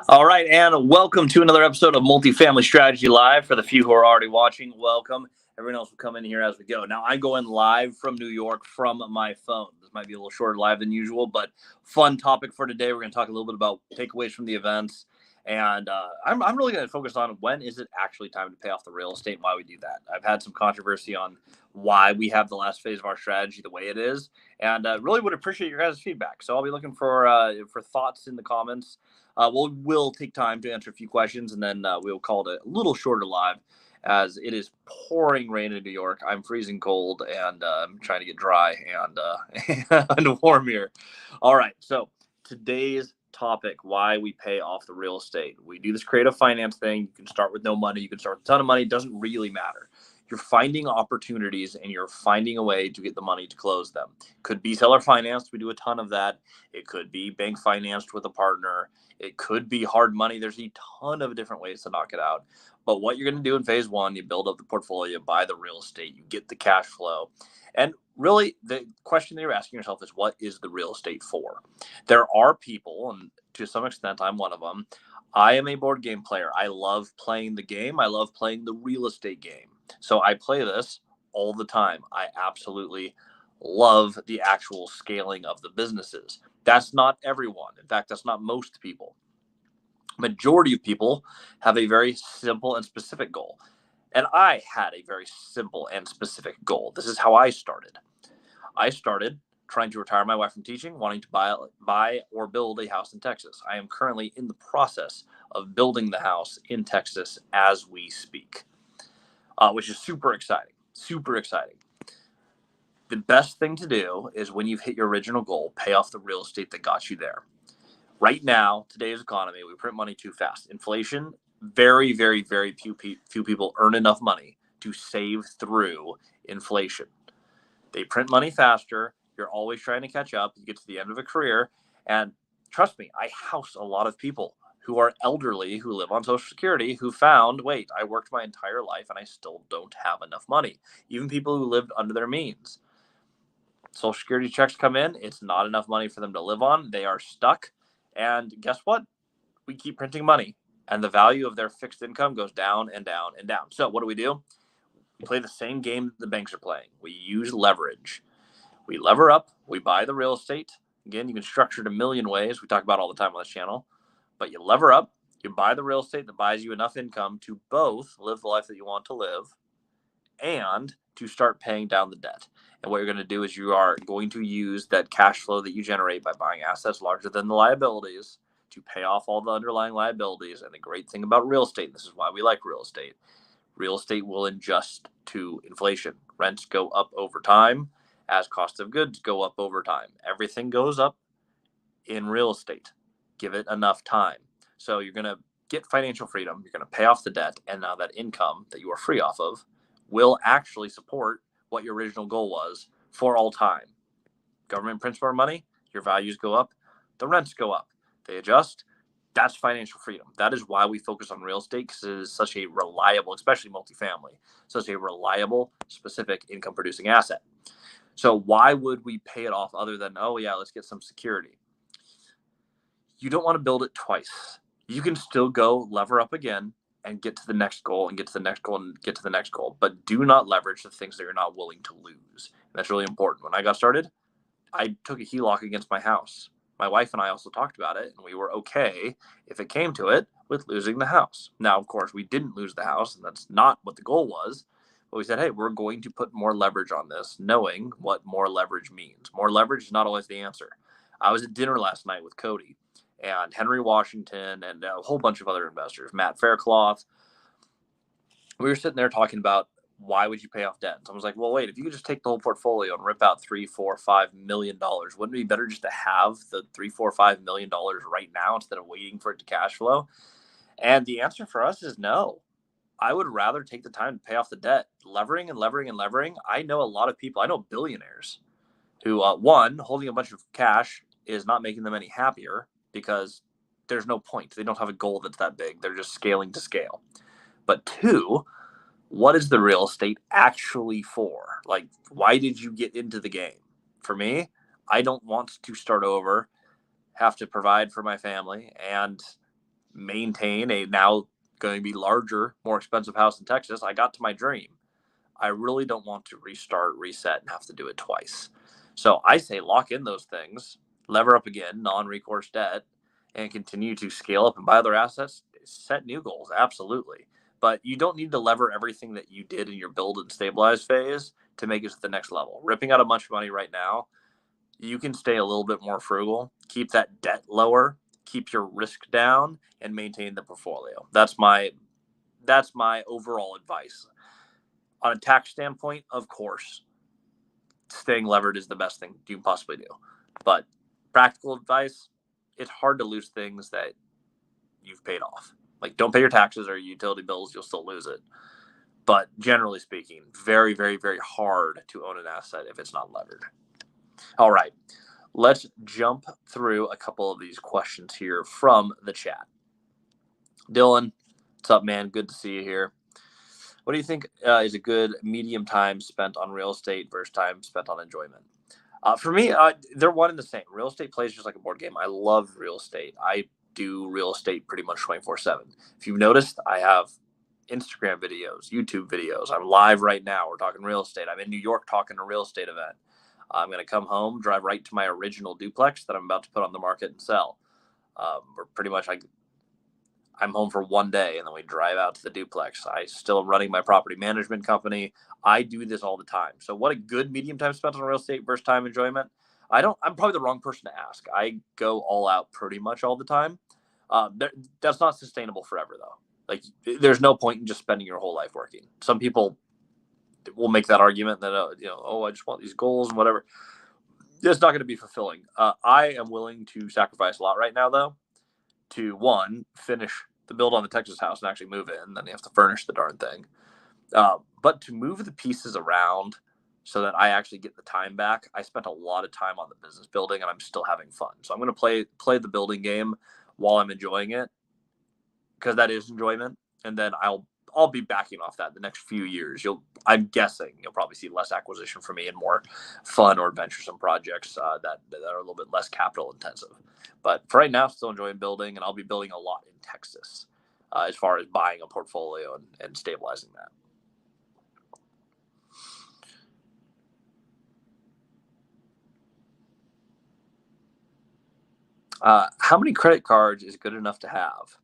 All right, and welcome to another episode of Multifamily Strategy Live. For the few who are already watching, welcome. Everyone else will come in here as we go. Now, I'm going live from New York from my phone. This might be a little shorter live than usual, but fun topic for today. We're going to talk a little bit about takeaways from the events, and I'm really going to focus on when is it actually time to pay off the real estate and why we do that. I've had some controversy on why we have the last phase of our strategy the way it is, and really would appreciate your guys' feedback. So I'll be looking for thoughts in the comments. We'll take time to answer a few questions, and then we'll call it a little shorter live as it is pouring rain in New York. I'm freezing cold, and I'm trying to get dry and and warm here. All right, so today's topic, why we pay off the real estate. We do this creative finance thing. You can start with no money. You can start with a ton of money. It doesn't really matter. You're finding opportunities and you're finding a way to get the money to close them. Could be seller financed. We do a ton of that. It could be bank financed with a partner. It could be hard money. There's a ton of different ways to knock it out. But what you're going to do in phase one, you build up the portfolio, buy the real estate, you get the cash flow. And really, the question that you're asking yourself is, what is the real estate for? There are people, and to some extent, I'm one of them. I am a board game player. I love playing the game. I love playing the real estate game. So I play this all the time. I absolutely love the actual scaling of the businesses. That's not everyone. In fact, that's not most people. Majority of people have a very simple and specific goal. And I had a very simple and specific goal. This is how I started. I started trying to retire my wife from teaching, wanting to buy or build a house in Texas. I am currently in the process of building the house in Texas as we speak. Which is super exciting, super exciting. The best thing to do is when you've hit your original goal, pay off the real estate that got you there. Right now, today's economy, we print money too fast. Inflation, very, very, very few people earn enough money to save through inflation. They print money faster. You're always trying to catch up. You get to the end of a career. And trust me, I house a lot of people who are elderly, who live on Social Security, who found, wait, I worked my entire life and I still don't have enough money. Even people who lived under their means. Social Security checks come in. It's not enough money for them to live on. They are stuck. And guess what? We keep printing money. And the value of their fixed income goes down and down and down. So what do? We play the same game the banks are playing. We use leverage. We lever up. We buy the real estate. Again, you can structure it a million ways. We talk about all the time on this channel. But you lever up, you buy the real estate that buys you enough income to both live the life that you want to live and to start paying down the debt. And what you're going to do is you are going to use that cash flow that you generate by buying assets larger than the liabilities to pay off all the underlying liabilities. And the great thing about real estate, this is why we like real estate will adjust to inflation. Rents go up over time as cost of goods go up over time. Everything goes up in real estate. Give it enough time. So you're going to get financial freedom. You're going to pay off the debt. And now that income that you are free off of will actually support what your original goal was for all time. Government prints more money. Your values go up. The rents go up. They adjust. That's financial freedom. That is why we focus on real estate, because it is such a reliable, especially multifamily, such a reliable, specific income producing asset. So why would we pay it off other than, oh yeah, let's get some security? You don't want to build it twice. You can still go lever up again and get to the next goal and get to the next goal and get to the next goal. But do not leverage the things that you're not willing to lose. And that's really important. When I got started, I took a HELOC against my house. My wife and I also talked about it, and we were okay, if it came to it, with losing the house. Now, of course, we didn't lose the house, and that's not what the goal was. But we said, hey, we're going to put more leverage on this, knowing what more leverage means. More leverage is not always the answer. I was at dinner last night with Cody and Henry Washington and a whole bunch of other investors, Matt Faircloth. We were sitting there talking about why would you pay off debt? And someone's like, well, wait, if you could just take the whole portfolio and rip out $3, $4, $5 million, wouldn't it be better just to have the $3, $4, $5 million right now instead of waiting for it to cash flow? And the answer for us is no. I would rather take the time to pay off the debt, levering and levering and levering. I know a lot of people, I know billionaires who, one, holding a bunch of cash is not making them any happier because there's no point. They don't have a goal that's that big. They're just scaling to scale. But two, what is the real estate actually for? Like, why did you get into the game? For me, I don't want to start over, have to provide for my family, and maintain a now going to be larger, more expensive house in Texas. I got to my dream. I really don't want to restart, reset, and have to do it twice. So I say lock in those things, lever up again, non-recourse debt, and continue to scale up and buy other assets, set new goals. Absolutely. But you don't need to lever everything that you did in your build and stabilize phase to make it to the next level. Ripping out a bunch of money right now, you can stay a little bit more frugal, keep that debt lower, keep your risk down, and maintain the portfolio. That's my overall advice. On a tax standpoint, of course, staying levered is the best thing you can possibly do. But practical advice, it's hard to lose things that you've paid off. Like, don't pay your taxes or utility bills, you'll still lose it. But generally speaking, very, very, very hard to own an asset if it's not levered. All right, let's jump through a couple of these questions here from the chat. Dylan, what's up, man? Good to see you here. What do you think is a good medium time spent on real estate versus time spent on enjoyment? For me, they're one and the same. Real estate plays just like a board game. I love real estate. I do real estate pretty much 24/7. If you've noticed, I have Instagram videos, YouTube videos. I'm live right now. We're talking real estate. I'm in New York talking a real estate event. I'm going to come home, drive right to my original duplex that I'm about to put on the market and sell. We're pretty much like, I'm home for one day and then we drive out to the duplex. I still am running my property management company. I do this all the time. So what a good medium time spent on real estate versus time enjoyment. I'm probably the wrong person to ask. I go all out pretty much all the time. That's not sustainable forever though. Like, there's no point in just spending your whole life working. Some people will make that argument that, I just want these goals and whatever. It's not going to be fulfilling. I am willing to sacrifice a lot right now though, to one, finish the build on the Texas house and actually move in. Then you have to furnish the darn thing. But to move the pieces around so that I actually get the time back. I spent a lot of time on the business building and I'm still having fun. So I'm going to play the building game while I'm enjoying it, because that is enjoyment. And then I'll be backing off that the next few years. I'm guessing you'll probably see less acquisition for me and more fun or venturesome projects that are a little bit less capital intensive. But for right now, still enjoying building, and I'll be building a lot in Texas as far as buying a portfolio and stabilizing that. How many credit cards is good enough to have?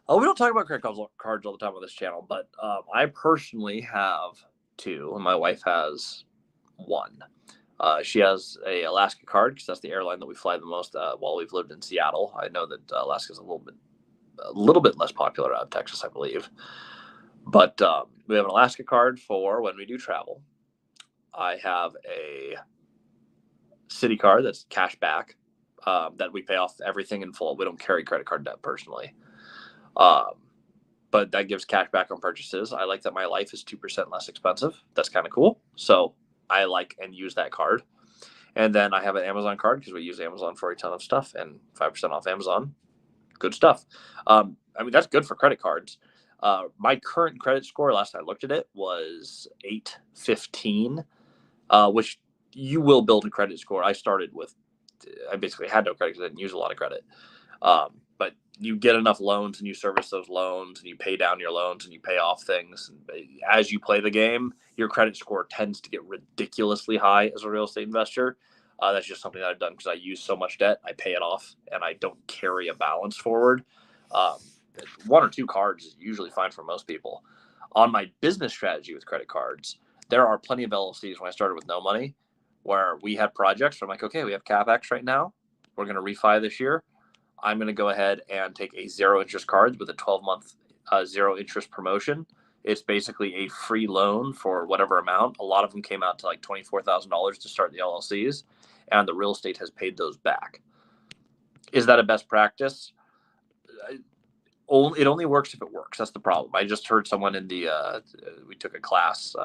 Oh, we don't talk about credit cards all the time on this channel, but I personally have two, and my wife has one. She has a Alaska card because that's the airline that we fly the most while we've lived in Seattle. I know that Alaska is a little bit less popular out of Texas, I believe. But we have an Alaska card for when we do travel. I have a city card that's cash back that we pay off everything in full. We don't carry credit card debt personally. But that gives cash back on purchases. I like that my life is 2% less expensive. That's kind of cool. So I like and use that card. And then I have an Amazon card because we use Amazon for a ton of stuff, and 5% off Amazon. Good stuff. That's good for credit cards. My current credit score, last I looked at it, was 815, which you will build a credit score. I basically had no credit because I didn't use a lot of credit. But you get enough loans and you service those loans and you pay down your loans and you pay off things. And as you play the game, your credit score tends to get ridiculously high as a real estate investor. That's just something that I've done because I use so much debt. I pay it off and I don't carry a balance forward. One or two cards is usually fine for most people. On my business strategy with credit cards, there are plenty of LLCs when I started with no money where we had projects where I'm like, okay, we have CapEx right now. We're going to refi this year. I'm going to go ahead and take a zero interest card with a 12-month zero interest promotion. It's basically a free loan for whatever amount. A lot of them came out to like $24,000 to start the LLCs, and the real estate has paid those back. Is that a best practice? It only works if it works. That's the problem. I just heard someone in we took a class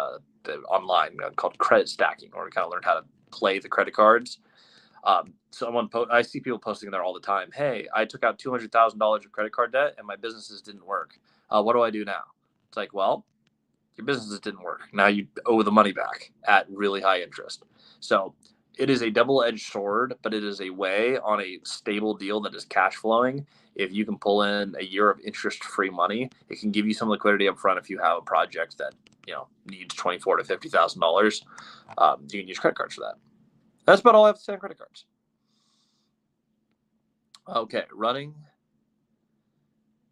online called credit stacking, where we kind of learned how to play the credit cards. I see people posting there all the time. Hey, I took out $200,000 of credit card debt and my businesses didn't work. What do I do now? It's like, well, your businesses didn't work. Now you owe the money back at really high interest. So it is a double-edged sword, but it is a way on a stable deal that is cash flowing. If you can pull in a year of interest-free money, it can give you some liquidity up front if you have a project that needs $24,000 to $50,000. You can use credit cards for that. That's about all I have to say on credit cards. Okay, running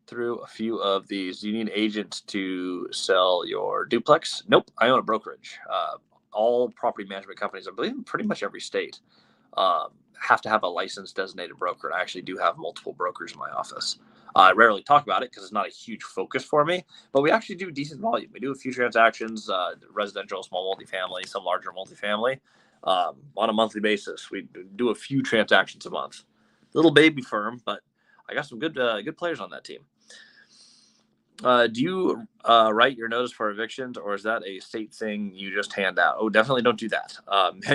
through a few of these. Do you need agents to sell your duplex? Nope, I own a brokerage. All property management companies, I believe in pretty much every state, have to have a licensed designated broker. And I actually do have multiple brokers in my office. I rarely talk about it because it's not a huge focus for me, but we actually do decent volume. We do a few transactions, residential, small multifamily, some larger multifamily, on a monthly basis. We do a few transactions a month. Little baby firm, but I got some good players on that team. Do you write your notice for evictions, or is that a state thing you just hand out? Oh, definitely don't do that.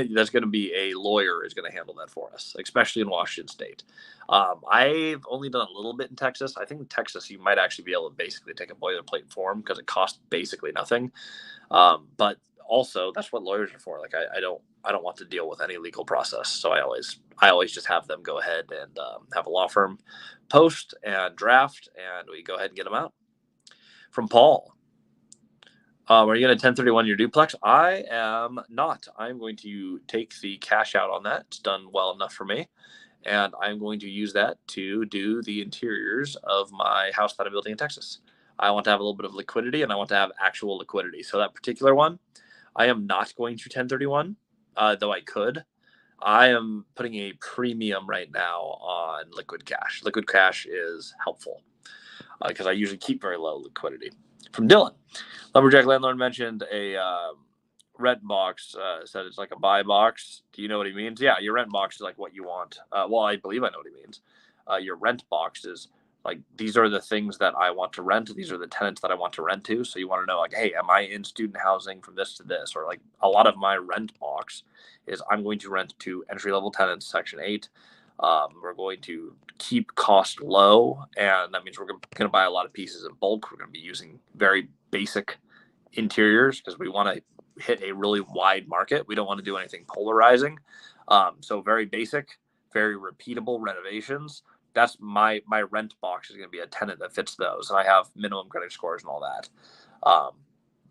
That's going to be a lawyer is going to handle that for us, especially in Washington State. I've only done a little bit in Texas. I think in Texas you might actually be able to basically take a boilerplate form because it costs basically nothing. But also that's what lawyers are for. Like I don't want to deal with any legal process, so I always just have them go ahead and have a law firm post and draft, and we go ahead and get them out. From Paul, are you going to 1031 your duplex? I am not. I'm going to take the cash out on that. It's done well enough for me. And I'm going to use that to do the interiors of my house that I'm building in Texas. I want to have a little bit of liquidity, and I want to have actual liquidity. So that particular one, I am not going to 1031, though I could. I am putting a premium right now on liquid cash. Liquid cash is helpful because I usually keep very low liquidity. From Dylan, Lumberjack Landlord mentioned a rent box, said it's like a buy box. Do you know what he means? Yeah, your rent box is like what you want. Well, I believe I know what he means. Your rent box is like, these are the things that I want to rent. These are the tenants that I want to rent to. So you want to know, like, hey, am I in student housing from this to this? Or like a lot of my rent box is I'm going to rent to entry-level tenants, Section 8. We're going to keep cost low, and that means we're going to buy a lot of pieces in bulk. We're going to be using very basic interiors because we want to hit a really wide market. We don't want to do anything polarizing. So very basic, very repeatable renovations. That's my rent box is going to be a tenant that fits those. And I have minimum credit scores and all that.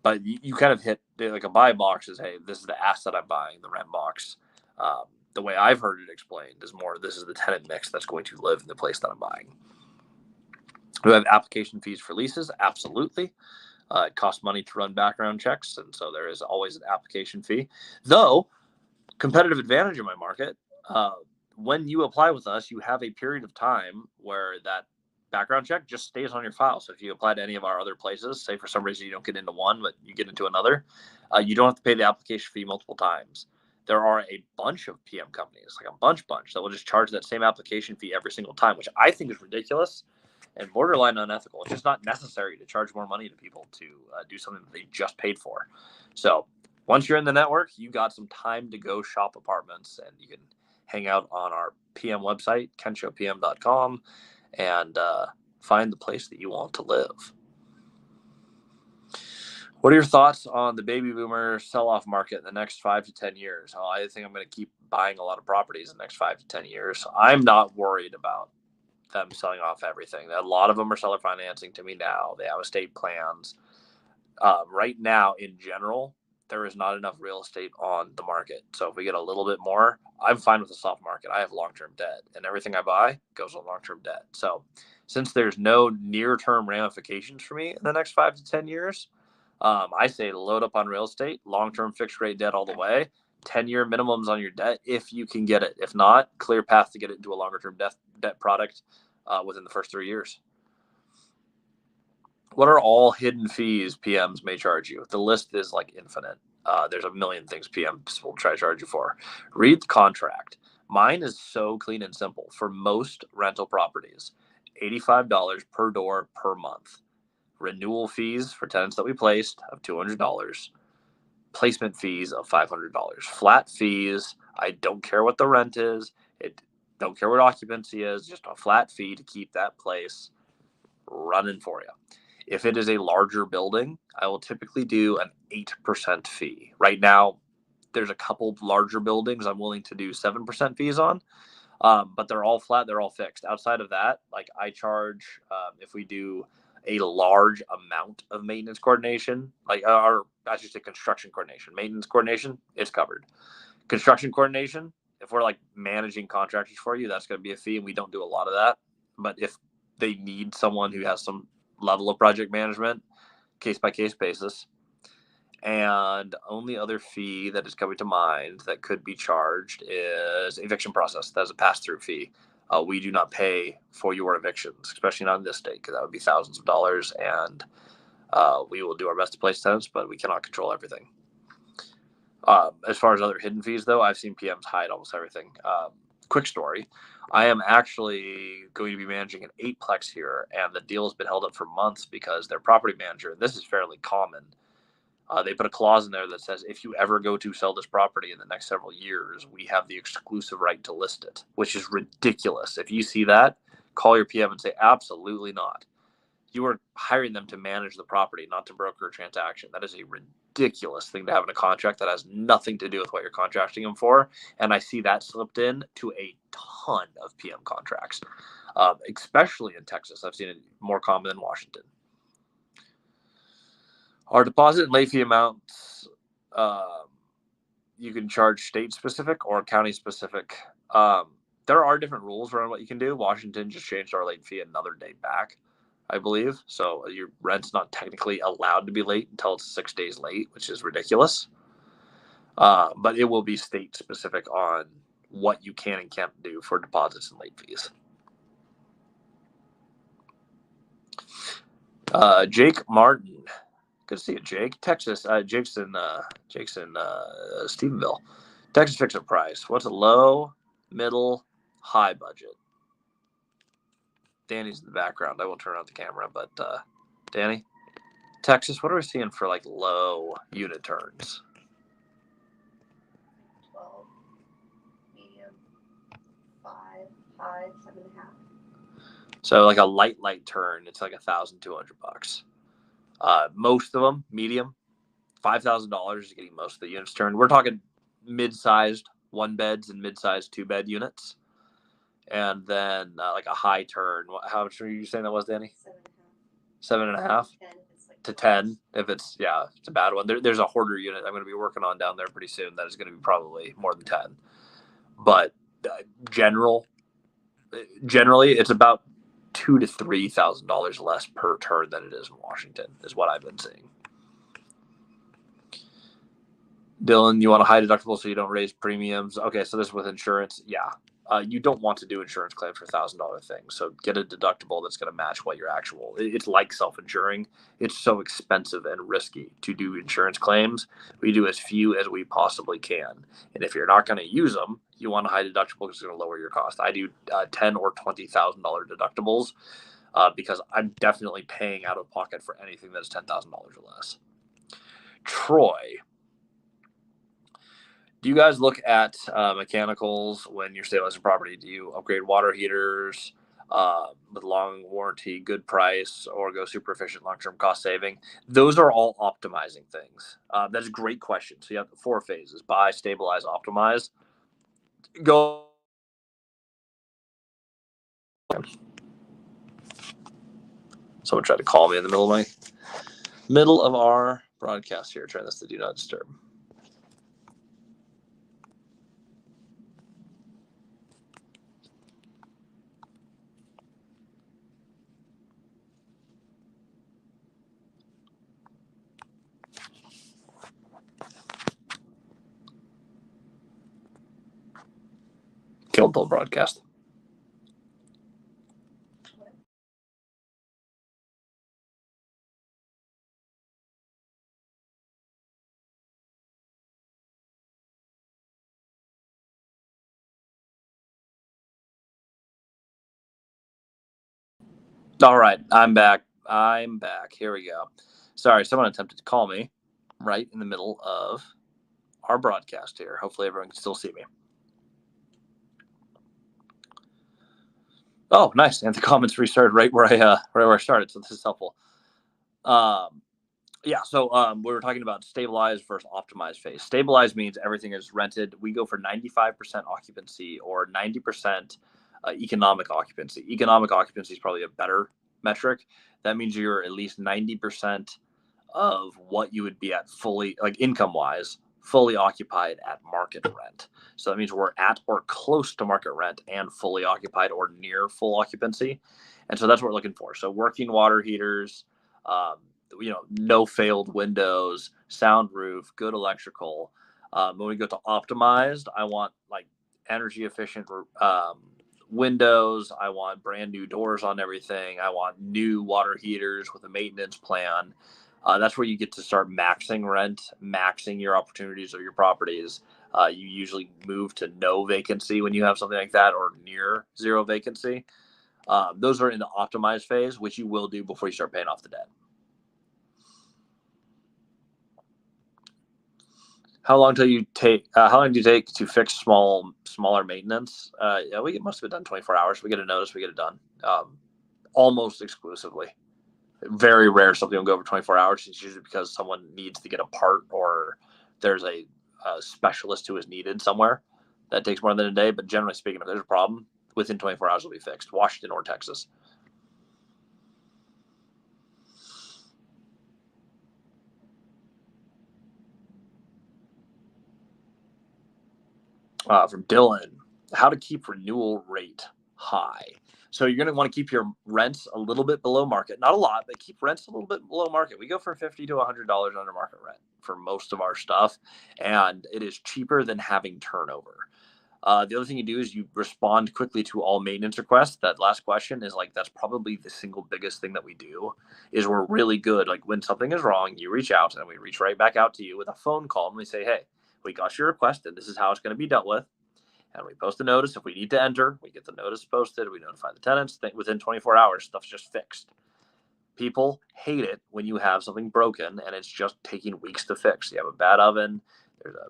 But you kind of hit like a buy box is, hey, this is the asset I'm buying. The rent box, the way I've heard it explained, is more this is the tenant mix that's going to live in the place that I'm buying. Do we have application fees for leases? Absolutely. It costs money to run background checks, and so there is always an application fee. Though, competitive advantage in my market, when you apply with us, you have a period of time where that background check just stays on your file. So if you apply to any of our other places, say for some reason you don't get into one, but you get into another, you don't have to pay the application fee multiple times. There are a bunch of PM companies, like a bunch that will just charge that same application fee every single time, which I think is ridiculous and borderline unethical. It's just not necessary to charge more money to people to do something that they just paid for. So once you're in the network, you got some time to go shop apartments, and you can hang out on our PM website, kenshowpm.com, and find the place that you want to live. What are your thoughts on the baby boomer sell-off market in the next 5 to 10 years? Well, I think I'm going to keep buying a lot of properties in the next 5 to 10 years. I'm not worried about them selling off everything. A lot of them are seller financing to me now. They have estate plans. Right now, in general, there is not enough real estate on the market. So if we get a little bit more, I'm fine with the soft market. I have long-term debt, and everything I buy goes on long-term debt. So since there's no near-term ramifications for me in the next 5 to 10 years, I say load up on real estate, long-term fixed rate debt all the way, 10-year minimums on your debt if you can get it. If not, clear path to get it into a longer-term debt product within the first 3 years. What are all hidden fees PMs may charge you? The list is like infinite. There's a million things PMs will try to charge you for. Read the contract. Mine is so clean and simple. For most rental properties, $85 per door per month. Renewal fees for tenants that we placed of $200. Placement fees of $500. Flat fees. I don't care what the rent is. It don't care what occupancy is. Just a flat fee to keep that place running for you. If it is a larger building, I will typically do an 8% fee. Right now, there's a couple larger buildings I'm willing to do 7% fees on, but they're all flat, they're all fixed. Outside of that, like I charge, if we do a large amount of maintenance coordination, or I should say construction coordination, maintenance coordination, it's covered. Construction coordination, if we're like managing contractors for you, that's going to be a fee, and we don't do a lot of that. But if they need someone who has some level of project management, case by case basis. And only other fee that is coming to mind that could be charged is eviction process. That's a pass-through fee. We do not pay for your evictions, especially not in this state, because that would be thousands of dollars. And we will do our best to place tenants, but we cannot control everything. As far as other hidden fees, though, I've seen PMs hide almost everything. Quick story. I am actually going to be managing an 8-plex here, and the deal has been held up for months because their property manager, and this is fairly common, they put a clause in there that says if you ever go to sell this property in the next several years, we have the exclusive right to list it, which is ridiculous. If you see that, call your PM and say, absolutely not. You are hiring them to manage the property, not to broker a transaction. That is a ridiculous thing to have in a contract that has nothing to do with what you're contracting them for. And I see that slipped in to a ton of PM contracts, especially in Texas. I've seen it more common than Washington. Our deposit and late fee amounts, you can charge state specific or county specific. There are different rules around what you can do. Washington just changed our late fee another day back, I believe. So your rent's not technically allowed to be late until it's 6 days late, which is ridiculous. But it will be state specific on what you can and can't do for deposits and late fees. Jake Martin. Good to see you, Jake. Texas. Jake's in Stephenville. Texas fixed price. What's a low, middle, high budget? Danny's in the background. I won't turn on the camera, but Danny, Texas, what are we seeing for like low unit turns? 12, medium, 5, high, 7.5. So like a light turn, it's like $1,200. Most of them medium, $5,000 is getting most of the units turned. We're talking mid-sized 1-beds and mid-sized 2-bed units. And then like a high turn. How much were you saying that was, Danny? 7.5. 7.5 like to 10. If it's it's a bad one. There's a hoarder unit I'm going to be working on down there pretty soon. That is going to be probably more than 10. But generally, it's about $2,000 to $3,000 less per turn than it is in Washington, is what I've been seeing. Dylan, you want a high deductible so you don't raise premiums? Okay, so this is with insurance. Yeah. You don't want to do insurance claims for $1,000 things. So get a deductible that's going to match what your actual. It's like self-insuring. It's so expensive and risky to do insurance claims. We do as few as we possibly can. And if you're not going to use them, you want a high deductible because it's going to lower your cost. I do $10,000 or $20,000 deductibles because I'm definitely paying out of pocket for anything that is $10,000 or less. Troy. Do you guys look at mechanicals when you're stabilizing property? Do you upgrade water heaters with long warranty, good price, or go super efficient, long-term cost saving? Those are all optimizing things. That's a great question. So you have the 4 phases: buy, stabilize, optimize. Go. Someone tried to call me in the middle of our broadcast here. Turn this to do not disturb. Killed the broadcast. All right, I'm back. Here we go. Sorry, someone attempted to call me right in the middle of our broadcast here. Hopefully everyone can still see me. Oh, nice. And the comments restarted right where I started, so this is helpful. Yeah, so we were talking about stabilized versus optimized phase. Stabilized means everything is rented. We go for 95% occupancy or 90% economic occupancy. Economic occupancy is probably a better metric. That means you're at least 90% of what you would be at fully, like income wise, fully occupied at market rent. So that means we're at or close to market rent and fully occupied or near full occupancy. And so that's what we're looking for. So working water heaters, no failed windows, sound roof, good electrical. When we go to optimized, I want like energy efficient windows. I want brand new doors on everything. I want new water heaters with a maintenance plan. That's where you get to start maxing rent, maxing your opportunities or your properties. You usually move to no vacancy when you have something like that or near zero vacancy. Those are in the optimized phase, which you will do before you start paying off the debt. How long do you take to fix smaller maintenance? Yeah, we get most of it done 24 hours. We get a notice, we get it done almost exclusively. Very rare something will go over 24 hours. It's usually because someone needs to get a part or there's a specialist who is needed somewhere. That takes more than a day, but generally speaking, if there's a problem, within 24 hours it'll be fixed. Washington or Texas. From Dylan, how to keep renewal rate high. So you're going to want to keep your rents a little bit below market, not a lot, but keep rents a little bit below market. We go for $50 to $100 under market rent for most of our stuff, and it is cheaper than having turnover. The other thing you do is you respond quickly to all maintenance requests. That last question is that's probably the single biggest thing that we do is we're really good. Like when something is wrong, you reach out and we reach right back out to you with a phone call and we say, hey, we got your request and this is how it's going to be dealt with. And we post a notice. If we need to enter, we get the notice posted. We notify the tenants. Within 24 hours, stuff's just fixed. People hate it when you have something broken and it's just taking weeks to fix. You have a bad oven, there's a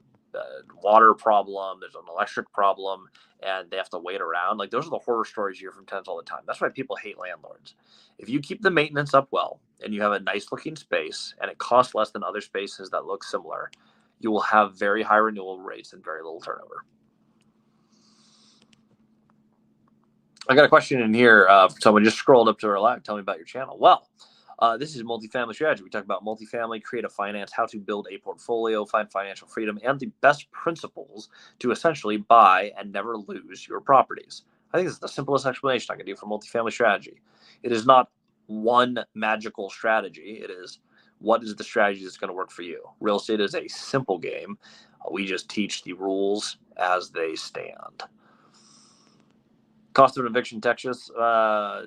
water problem, there's an electric problem, and they have to wait around. Those are the horror stories you hear from tenants all the time. That's why people hate landlords. If you keep the maintenance up well and you have a nice looking space and it costs less than other spaces that look similar, you will have very high renewal rates and very little turnover. I got a question in here. Someone just scrolled up to our live. Tell me about your channel. Well, this is Multifamily Strategy. We talk about multifamily, creative finance, how to build a portfolio, find financial freedom, and the best principles to essentially buy and never lose your properties. I think it's the simplest explanation I can do for multifamily strategy. It is not one magical strategy. It is what is the strategy that's going to work for you. Real estate is a simple game. We just teach the rules as they stand. Cost of an eviction, Texas, $250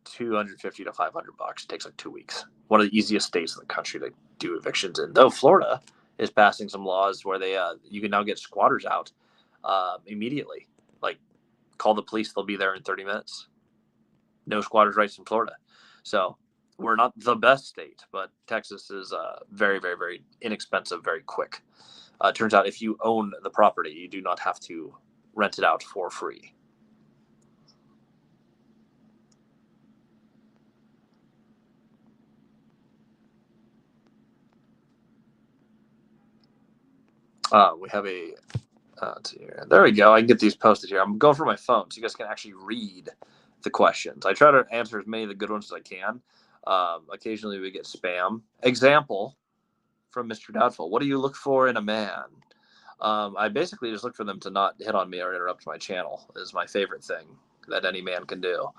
to $500. It takes 2 weeks. One of the easiest states in the country to do evictions in. Though Florida is passing some laws where you can now get squatters out immediately. Call the police; they'll be there in 30 minutes. No squatters' rights in Florida. So we're not the best state, but Texas is very, very, very inexpensive, very quick. Turns out if you own the property, you do not have to rent it out for free. We have there we go. I can get these posted here. I'm going for my phone so you guys can actually read the questions. I try to answer as many of the good ones as I can. Occasionally we get spam. Example from Mr. Doubtful. What do you look for in a man? I basically just look for them to not hit on me or interrupt my channel is my favorite thing that any man can do.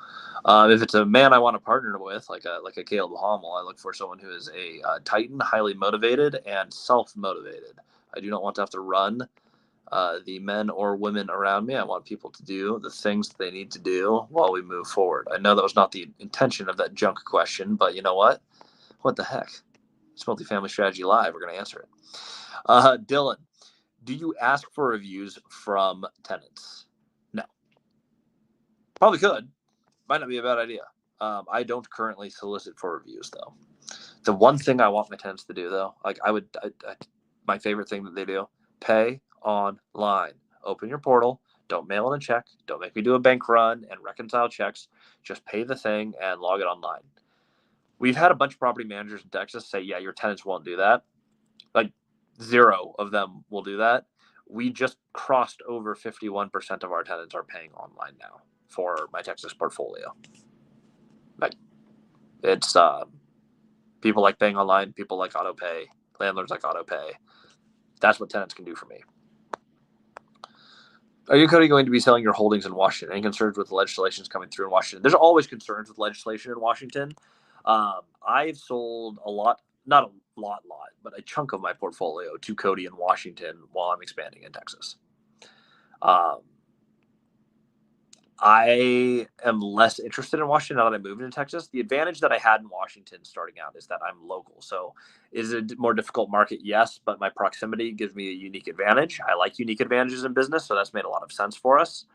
If it's a man I want to partner with, like a Caleb Hommel, I look for someone who is a Titan, highly motivated and self-motivated. I do not want to have to run the men or women around me. I want people to do the things that they need to do while we move forward. I know that was not the intention of that junk question, but you know what? What the heck? It's Multifamily Strategy Live. We're going to answer it. Dylan, do you ask for reviews from tenants? No. Probably could. Might not be a bad idea. I don't currently solicit for reviews, though. The one thing I want my tenants to do, though, like my favorite thing that they do, pay online. Open your portal. Don't mail in a check. Don't make me do a bank run and reconcile checks. Just pay the thing and log it online. We've had a bunch of property managers in Texas say, yeah, your tenants won't do that. Like 0 of them will do that. We just crossed over 51% of our tenants are paying online now for my Texas portfolio. Like it's people like paying online, people like auto pay, landlords like auto pay. That's what tenants can do for me. Are you, Cody, going to be selling your holdings in Washington? Any concerns with legislations coming through in Washington? There's always concerns with legislation in Washington. I've sold a lot, not a lot, but a chunk of my portfolio to Cody in Washington while I'm expanding in Texas. I am less interested in Washington now that I moved into Texas. The advantage that I had in Washington starting out is that I'm local. So is it a more difficult market? Yes, but my proximity gives me a unique advantage. I like unique advantages in business, so that's made a lot of sense for us.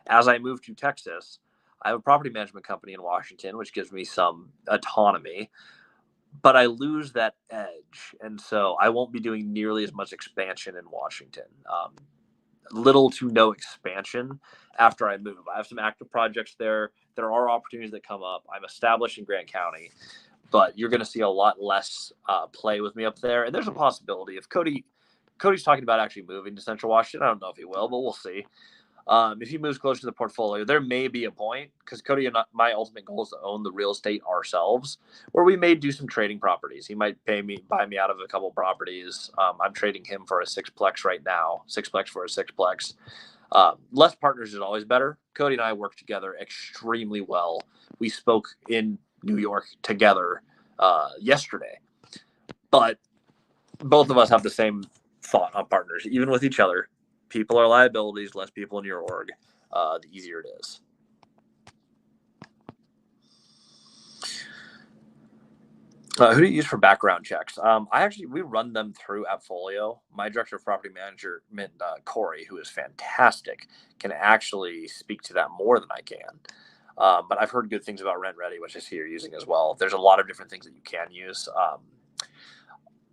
As I moved to Texas, I have a property management company in Washington, which gives me some autonomy, but I lose that edge. And so I won't be doing nearly as much expansion in Washington. Little to no expansion after I move. I have some active projects there. There are opportunities that come up. I'm established in Grant County, but you're going to see a lot less play with me up there. And there's a possibility if Cody's talking about actually moving to Central Washington. I don't know if he will, but we'll see. If he moves closer to the portfolio, there may be a point because Cody and my ultimate goal is to own the real estate ourselves, where we may do some trading properties. He might buy me out of a couple properties. I'm trading him for a sixplex right now, sixplex for a sixplex. Less partners is always better. Cody and I work together extremely well. We spoke in New York together yesterday, but both of us have the same thought on partners, even with each other. People are liabilities, less people in your org, the easier it is. Who do you use for background checks? We run them through AppFolio. My director of property management, Corey, who is fantastic, can actually speak to that more than I can. But I've heard good things about RentReady, which I see you're using as well. There's a lot of different things that you can use.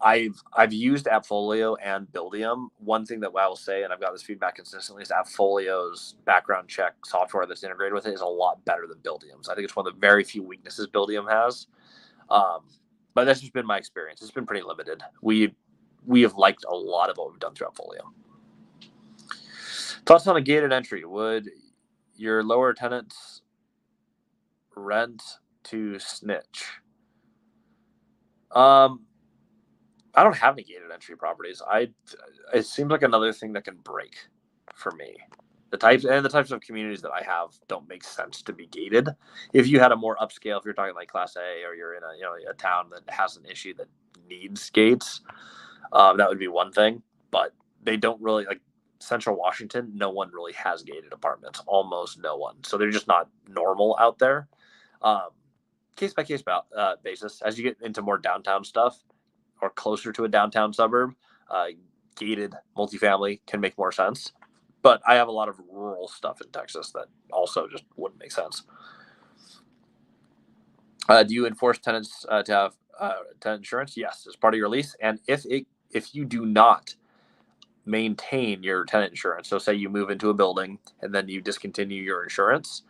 I've used AppFolio and Buildium. One thing that I will say, and I've got this feedback consistently, is AppFolio's background check software that's integrated with it is a lot better than Buildium's. I think it's one of the very few weaknesses Buildium has. But that's just been my experience. It's been pretty limited. We have liked a lot of what we've done through AppFolio. Thoughts on a gated entry? Would your lower tenants rent to snitch? I don't have any gated entry properties. It seems like another thing that can break for me. The types of communities that I have don't make sense to be gated. If you had a more upscale, if you're talking like Class A, or you're in a town that has an issue that needs gates, that would be one thing. But they don't really, like Central Washington. No one really has gated apartments. Almost no one. So they're just not normal out there. Case by case basis. As you get into more downtown stuff, or closer to a downtown suburb, gated multifamily can make more sense. But I have a lot of rural stuff in Texas that also just wouldn't make sense. Do you enforce tenants to have tenant insurance? Yes, as part of your lease. And if you do not maintain your tenant insurance, so say you move into a building and then you discontinue your insurance,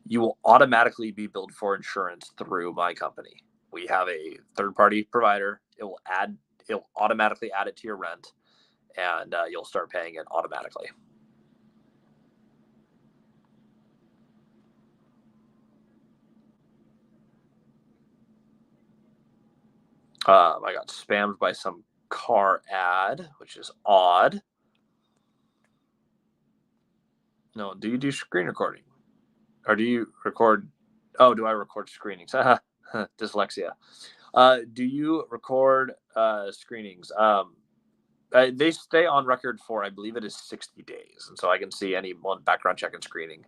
you will automatically be billed for insurance through my company. We have a third-party provider. It'll automatically add it to your rent, and you'll start paying it automatically. I got spammed by some car ad, which is odd. No, do you do screen recording? Or do you record? Oh, do I record screenings? Dyslexia. Do you record screenings? They stay on record for, I believe it is 60 days. And so I can see any one background check and screening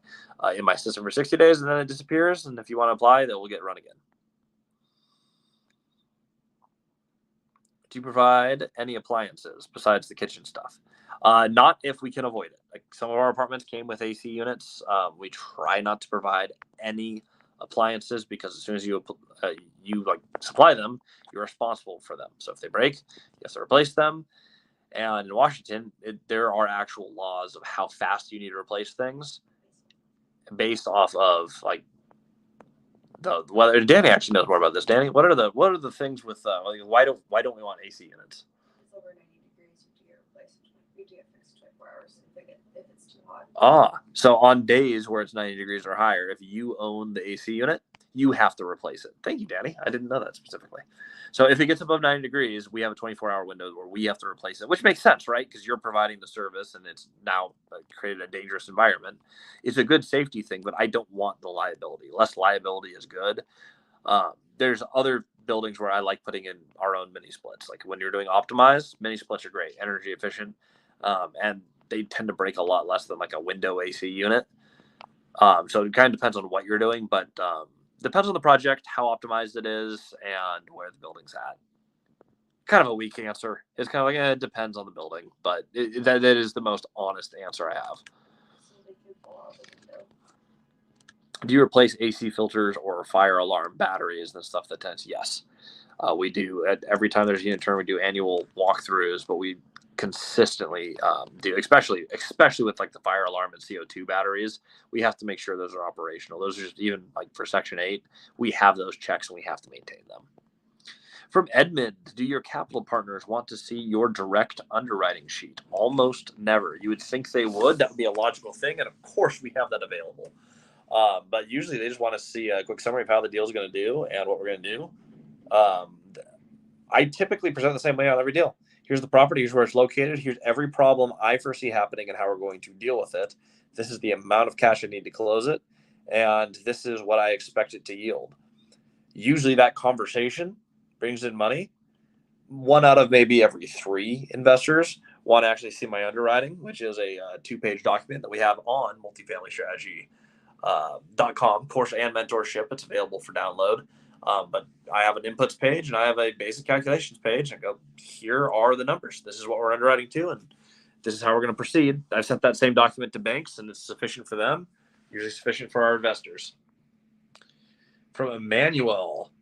in my system for 60 days, and then it disappears. And if you want to apply, then we'll get run again. Do you provide any appliances besides the kitchen stuff? Not if we can avoid it. Like some of our apartments came with AC units. We try not to provide any appliances, because as soon as you like supply them, you're responsible for them. So if they break, you have to replace them. And in Washington, there are actual laws of how fast you need to replace things based off of like the weather. Danny actually knows more about this. Danny, what are the things with why don't we want AC units? It's over 90 degrees. We do get fixed 24 hours if it's too hot. So on days where it's 90 degrees or higher, if you own the AC unit, you have to replace it. Thank you, Danny. I didn't know that specifically. So if it gets above 90 degrees, we have a 24-hour window where we have to replace it, which makes sense, right? Because you're providing the service and it's now created a dangerous environment. It's a good safety thing, but I don't want the liability. Less liability is good. There's other buildings where I like putting in our own mini splits. Like when you're doing optimized, mini splits are great, energy efficient, and they tend to break a lot less than like a window AC unit. So it kind of depends on what you're doing, but depends on the project, how optimized it is, and where the building's at. Kind of a weak answer. It's kind of like, it depends on the building, but that is the most honest answer I have. Do you replace AC filters or fire alarm batteries and stuff that tends? Yes, we do. Every time there's a unit turn, we do annual walkthroughs, but we consistently do, especially with like the fire alarm and CO2 batteries. We have to make sure those are operational. Those are just, even like for Section 8, we have those checks and we have to maintain them. From Edmund, do your capital partners want to see your direct underwriting sheet? Almost never. You would think they would. That would be a logical thing, and of course we have that available. But usually they just want to see a quick summary of how the deal is going to do and what we're going to do. I typically present the same way on every deal. Here's the property, here's where it's located, here's every problem I foresee happening and how we're going to deal with it. This is the amount of cash I need to close it, and this is what I expect it to yield. Usually that conversation brings in money. 1 out of maybe every 3 investors want to actually see my underwriting, which is a 2-page document that we have on multifamilystrategy.com, course and mentorship. It's available for download. But I have an inputs page and I have a basic calculations page. I go, here are the numbers. This is what we're underwriting to, and this is how we're going to proceed. I've sent that same document to banks, and it's sufficient for them, usually sufficient for our investors. From Emmanuel.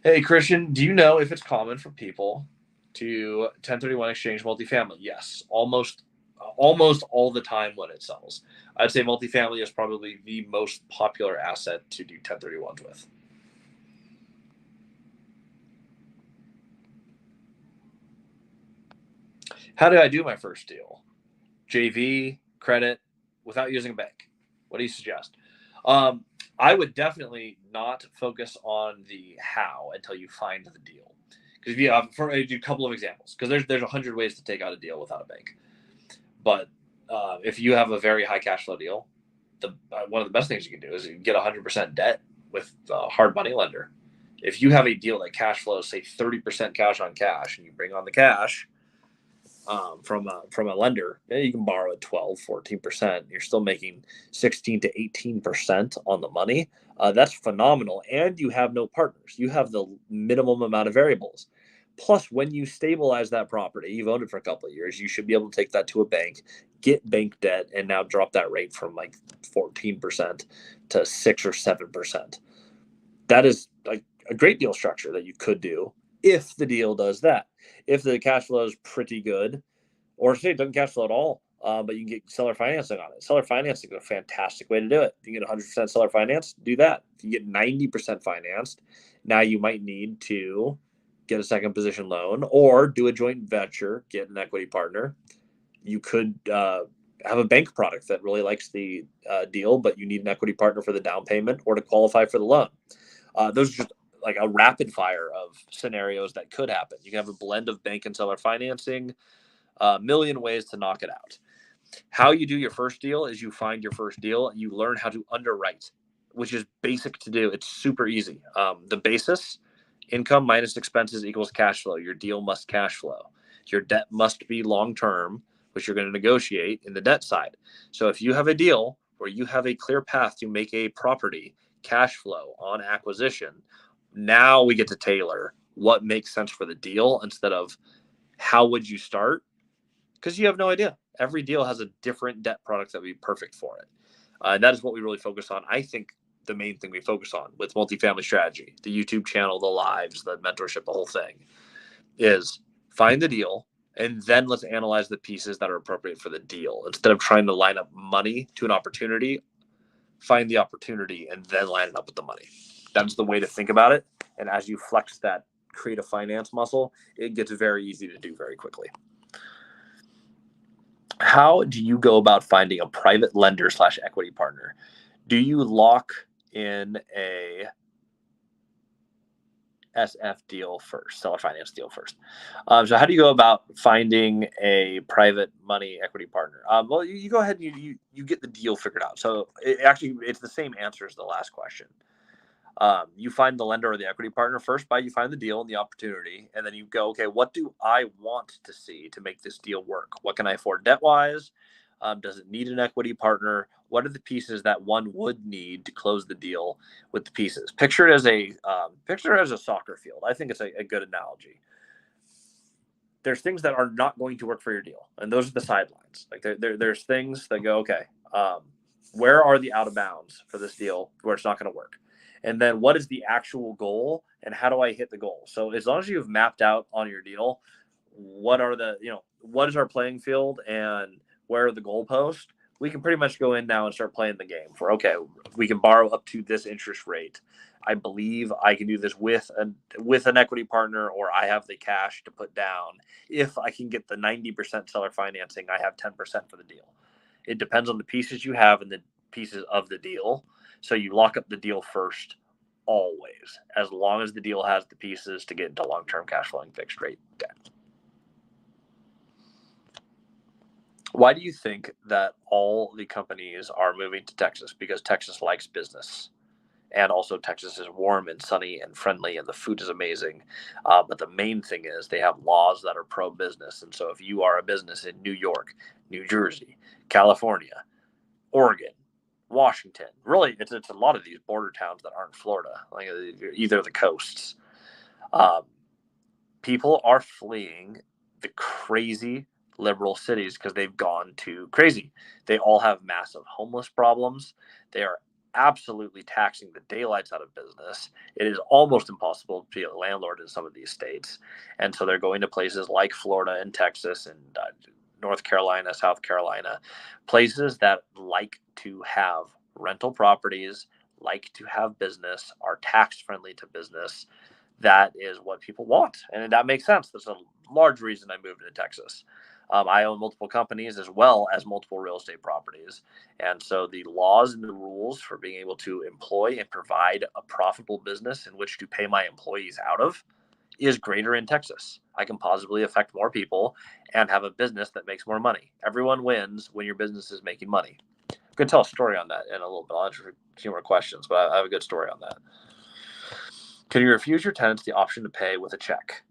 Hey, Christian, do you know if it's common for people to 1031 exchange multifamily? Yes, almost all the time when it sells. I'd say multifamily is probably the most popular asset to do 1031s with. How did I do my first deal? JV, credit, without using a bank. What do you suggest? I would definitely not focus on the how until you find the deal. Because if you have, I do a couple of examples, because there's 100 ways to take out a deal without a bank. But if you have a very high cash flow deal, one of the best things you can do is you can get 100% debt with a hard money lender. If you have a deal that cash flows, say 30% cash on cash, and you bring on the cash from a lender, you can borrow at 12, 14%. You're still making 16 to 18% on the money. That's phenomenal. And you have no partners. You have the minimum amount of variables. Plus, when you stabilize that property, you've owned it for a couple of years, you should be able to take that to a bank, get bank debt, and now drop that rate from like 14% to 6 or 7%. That is like a great deal structure that you could do if the deal does that. If the cash flow is pretty good, or say it doesn't cash flow at all, but you can get seller financing on it. Seller financing is a fantastic way to do it. If you get 100% seller finance, do that. If you get 90% financed, now you might need to get a second position loan or do a joint venture, get an equity partner. You could have a bank product that really likes the deal, but you need an equity partner for the down payment or to qualify for the loan. Those are just like a rapid fire of scenarios that could happen. You can have a blend of bank and seller financing, a million ways to knock it out. How you do your first deal is you find your first deal and you learn how to underwrite, which is basic to do. It's super easy. The basis, income minus expenses equals cash flow. Your deal must cash flow. Your debt must be long-term, which you're going to negotiate in the debt side. So if you have a deal where you have a clear path to make a property cash flow on acquisition, now we get to tailor what makes sense for the deal instead of how would you start, because you have no idea. Every deal has a different debt product that would be perfect for it. And that is what we really focus on. I think the main thing we focus on with multifamily strategy, the YouTube channel, the lives, the mentorship, the whole thing, is find the deal and then let's analyze the pieces that are appropriate for the deal. Instead of trying to line up money to an opportunity, find the opportunity and then line it up with the money. That's the way to think about it. And as you flex that creative finance muscle, it gets very easy to do very quickly. How do you go about finding a private lender / equity partner? Do you lock in a SF deal first, seller finance deal first? So how do you go about finding a private money equity partner? Well, you go ahead and you get the deal figured out. So it's the same answer as the last question. You find the lender or the equity partner first you find the deal and the opportunity, and then you go, okay, what do I want to see to make this deal work? What can I afford debt-wise? Does it need an equity partner? What are the pieces that one would need to close the deal with the pieces? Picture it as a soccer field. I think it's a good analogy. There's things that are not going to work for your deal, and those are the sidelines. Like there's things that go, okay, where are the out of bounds for this deal where it's not going to work? And then what is the actual goal and how do I hit the goal? So as long as you've mapped out on your deal, what is our playing field and where are the goalposts, we can pretty much go in now and start playing the game for, okay, we can borrow up to this interest rate. I believe I can do this with an equity partner, or I have the cash to put down. If I can get the 90% seller financing, I have 10% for the deal. It depends on the pieces you have and the pieces of the deal. So you lock up the deal first, always, as long as the deal has the pieces to get into long-term cash flowing fixed rate debt. Why do you think that all the companies are moving to Texas? Because Texas likes business. And also Texas is warm and sunny and friendly and the food is amazing. But the main thing is they have laws that are pro-business. And so if you are a business in New York, New Jersey, California, Oregon, Washington, really it's a lot of these border towns that aren't Florida, like either the coasts. People are fleeing the crazy liberal cities because they've gone too crazy. They all have massive homeless problems. They are absolutely taxing the daylights out of business. It is almost impossible to be a landlord in some of these states. And so they're going to places like Florida and Texas and North Carolina, South Carolina, places that like to have rental properties, like to have business, are tax friendly to business. That is what people want. And that makes sense. That's a large reason I moved to Texas. I own multiple companies as well as multiple real estate properties. And so the laws and the rules for being able to employ and provide a profitable business in which to pay my employees out of is greater in Texas. I can positively affect more people and have a business that makes more money. Everyone wins when your business is making money. I can tell a story on that in a little bit. I'll answer a few more questions, but I have a good story on that. Can you refuse your tenants the option to pay with a check?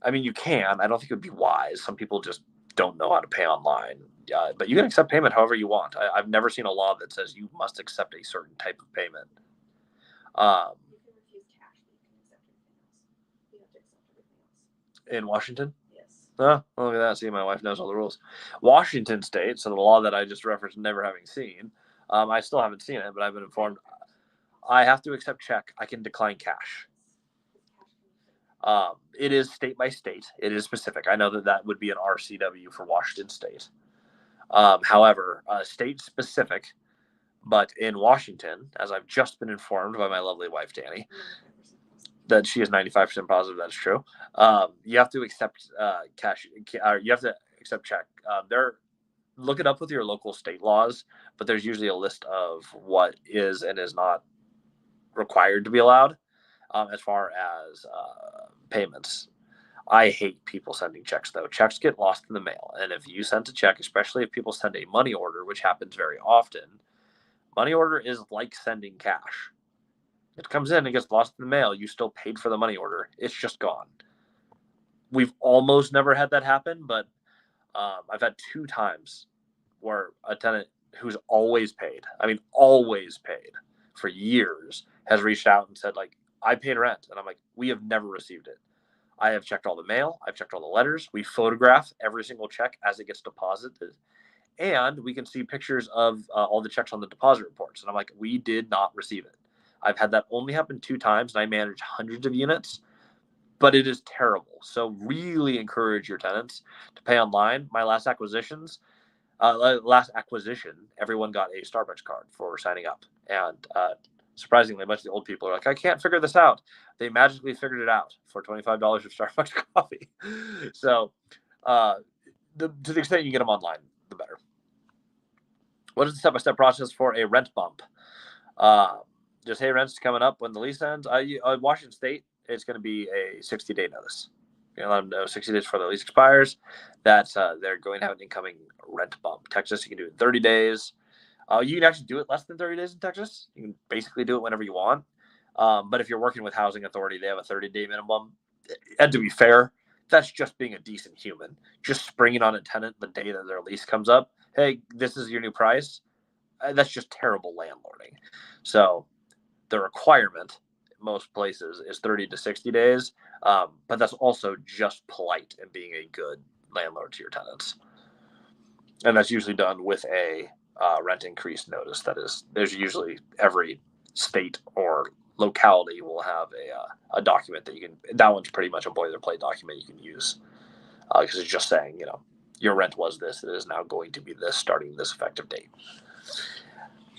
I mean, you can. I don't think it would be wise. Some people just don't know how to pay online. But you can accept payment however you want. I've never seen a law that says you must accept a certain type of payment. You can refuse cash, but you can accept everything else. You have to accept everything else. In Washington? Yes. Oh, look at that. See, my wife knows all the rules. Washington State, so the law that I just referenced never having seen. I still haven't seen it, but I've been informed. I have to accept check. I can decline cash. It is state by state. It is specific. I know that would be an RCW for Washington State. However, state specific, but in Washington, as I've just been informed by my lovely wife, Danny, that she is 95% positive that's true. You have to accept cash. You have to accept check. Look it up with your local state laws, but there's usually a list of what is and is not required to be allowed as far as payments. I hate people sending checks, though. Checks get lost in the mail. And if you send a check, especially if people send a money order, which happens very often, money order is like sending cash. It comes in and gets lost in the mail. You still paid for the money order. It's just gone. We've almost never had that happen, but I've had 2 times where a tenant who's always paid for years, has reached out and said, like, I paid rent. And I'm like, we have never received it. I have checked all the mail. I've checked all the letters. We photograph every single check as it gets deposited. And we can see pictures of all the checks on the deposit reports. And I'm like, we did not receive it. I've had that only happen 2 times, and I manage hundreds of units, but it is terrible. So really encourage your tenants to pay online. My last acquisition, everyone got a Starbucks card for signing up. And surprisingly, a bunch of the old people are like, I can't figure this out. They magically figured it out for $25 of Starbucks coffee. So to the extent you get them online, the better. What is the step-by-step process for a rent bump? Just, hey, rent's coming up when the lease ends. Washington State, it's going to be a 60-day notice. You're going to let them know 60 days before the lease expires that they're going to have an incoming rent bump. Texas, you can do it in 30 days. You can actually do it less than 30 days in Texas. You can basically do it whenever you want. But if you're working with Housing Authority, they have a 30-day minimum. And to be fair, that's just being a decent human. Just springing on a tenant the day that their lease comes up. Hey, this is your new price. That's just terrible landlording. So the requirement in most places is 30 to 60 days. But that's also just polite and being a good landlord to your tenants. And that's usually done with a rent increase notice. There's usually every state or locality will have a document that one's pretty much a boilerplate document you can use because it's just saying, your rent was this, it is now going to be this starting this effective date.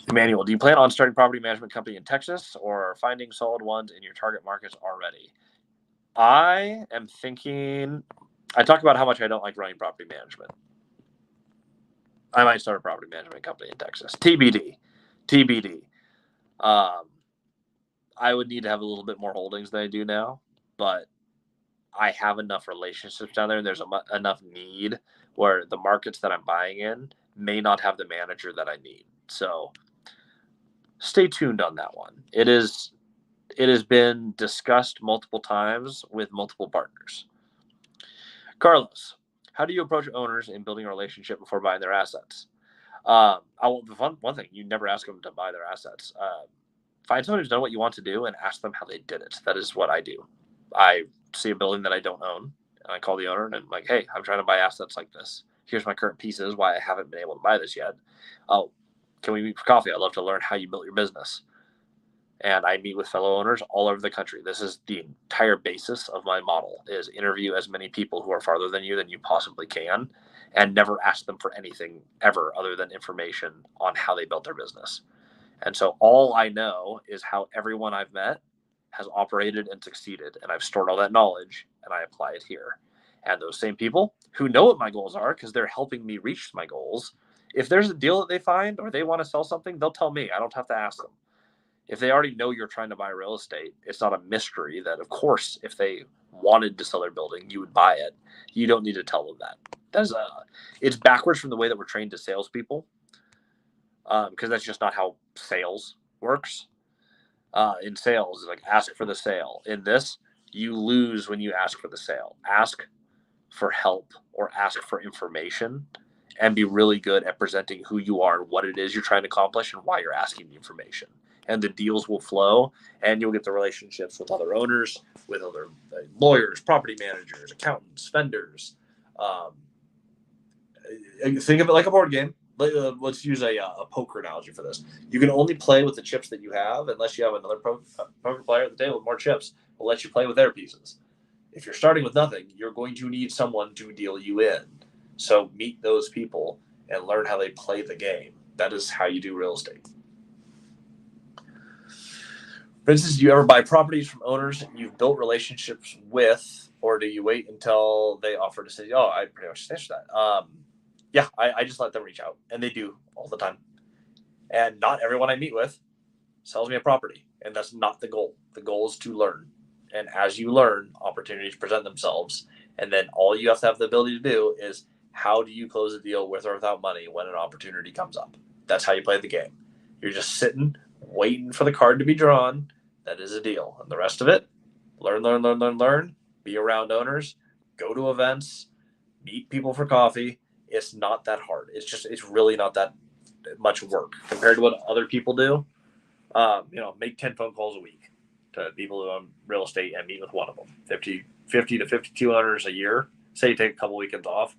Emmanuel, do you plan on starting a property management company in Texas or finding solid ones in your target markets already? I am thinking, I talk about how much I don't like running property management. I might start a property management company in Texas. TBD. I would need to have a little bit more holdings than I do now, but I have enough relationships down there, and there's enough need where the markets that I'm buying in may not have the manager that I need. So stay tuned on that one. It has been discussed multiple times with multiple partners. Carlos, how do you approach owners in building a relationship before buying their assets? One thing, you never ask them to buy their assets. Find someone who's done what you want to do and ask them how they did it. That is what I do. I see a building that I don't own, and I call the owner and I'm like, hey, I'm trying to buy assets like this. Here's my current pieces, why I haven't been able to buy this yet. Oh, can we meet for coffee? I'd love to learn how you built your business. And I meet with fellow owners all over the country. This is the entire basis of my model, is interview as many people who are farther than you possibly can, and never ask them for anything ever other than information on how they built their business. And so all I know is how everyone I've met has operated and succeeded. And I've stored all that knowledge and I apply it here. And those same people who know what my goals are, because they're helping me reach my goals, if there's a deal that they find or they want to sell something, they'll tell me. I don't have to ask them. If they already know you're trying to buy real estate, it's not a mystery that, of course, if they wanted to sell their building, you would buy it. You don't need to tell them that. It's backwards from the way that we're trained as salespeople, because that's just not how sales works. In sales, it's like ask for the sale. In this, you lose when you ask for the sale. Ask for help or ask for information and be really good at presenting who you are and what it is you're trying to accomplish and why you're asking the information. And the deals will flow, and you'll get the relationships with other owners, with other lawyers, property managers, accountants, vendors. Think of it like a board game. Let's use a poker analogy for this. You can only play with the chips that you have unless you have another poker player at the table with more chips. Will let you play with their pieces. If you're starting with nothing, you're going to need someone to deal you in. So meet those people and learn how they play the game. That is how you do real estate. For instance, do you ever buy properties from owners you've built relationships with, or do you wait until they offer to say, oh, I pretty much answered that. Yeah, I just let them reach out, and they do all the time. And not everyone I meet with sells me a property, and that's not the goal. The goal is to learn. And as you learn, opportunities present themselves. And then all you have to have the ability to do is, how do you close a deal with or without money when an opportunity comes up? That's how you play the game. You're just sitting, waiting for the card to be drawn. That is a deal. And the rest of it, learn, be around owners, go to events, meet people for coffee. It's not that hard. It's really not that much work compared to what other people do. Make 10 phone calls a week to people who own real estate and meet with one of them. 50 to 52 owners a year. Say you take a couple weekends off.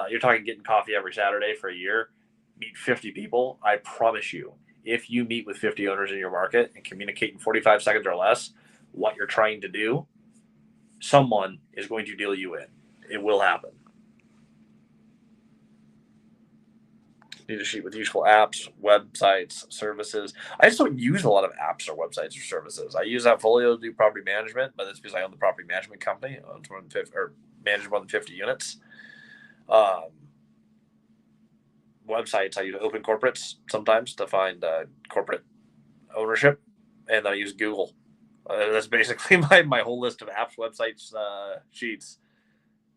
You're talking getting coffee every Saturday for a year, meet 50 people. I promise you, if you meet with 50 owners in your market and communicate in 45 seconds or less what you're trying to do, someone is going to deal you in. It will happen. Need a sheet with useful apps, websites, services. I just don't use a lot of apps or websites or services. I use Appfolio to do property management, but that's because I own the property management company. I own manage more than 50 units. Websites, I use Open Corporates sometimes to find corporate ownership, and I use Google. That's basically my whole list of apps, websites, sheets.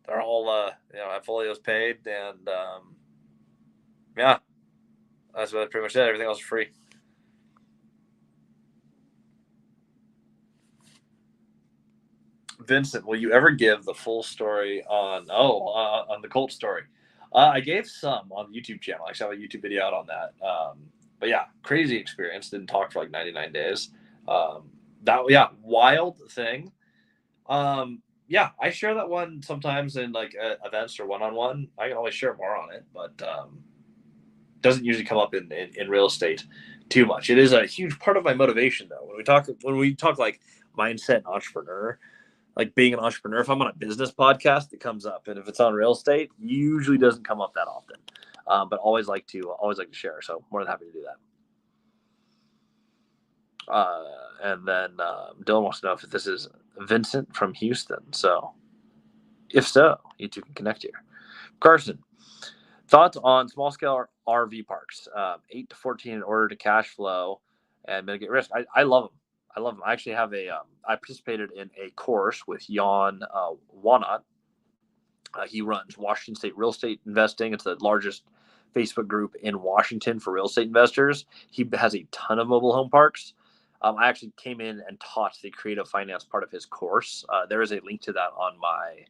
They're all Appfolio's paid, and yeah, that's what pretty much it. Everything else is free. Vincent, will you ever give the full story on the Colt story? I gave some on the YouTube channel. I actually have a YouTube video out on that. But yeah, crazy experience. Didn't talk for like 99 days. Wild thing. Yeah, I share that one sometimes in like events or one-on-one. I can always share more on it, but doesn't usually come up in real estate too much. It is a huge part of my motivation though. When we talk like mindset and entrepreneur, like being an entrepreneur, if I'm on a business podcast, it comes up, and if it's on real estate, usually doesn't come up that often. But always like to share. So more than happy to do that. And then Dylan wants to know if this is Vincent from Houston. So if so, you two can connect here. Carson, thoughts on small scale RV parks, 8 to 14 in order to cash flow and mitigate risk. I love them. I actually have I participated in a course with Jan Wanat. He runs Washington State Real Estate Investing. It's the largest Facebook group in Washington for real estate investors. He has a ton of mobile home parks. I actually came in and taught the creative finance part of his course. There is a link to that on my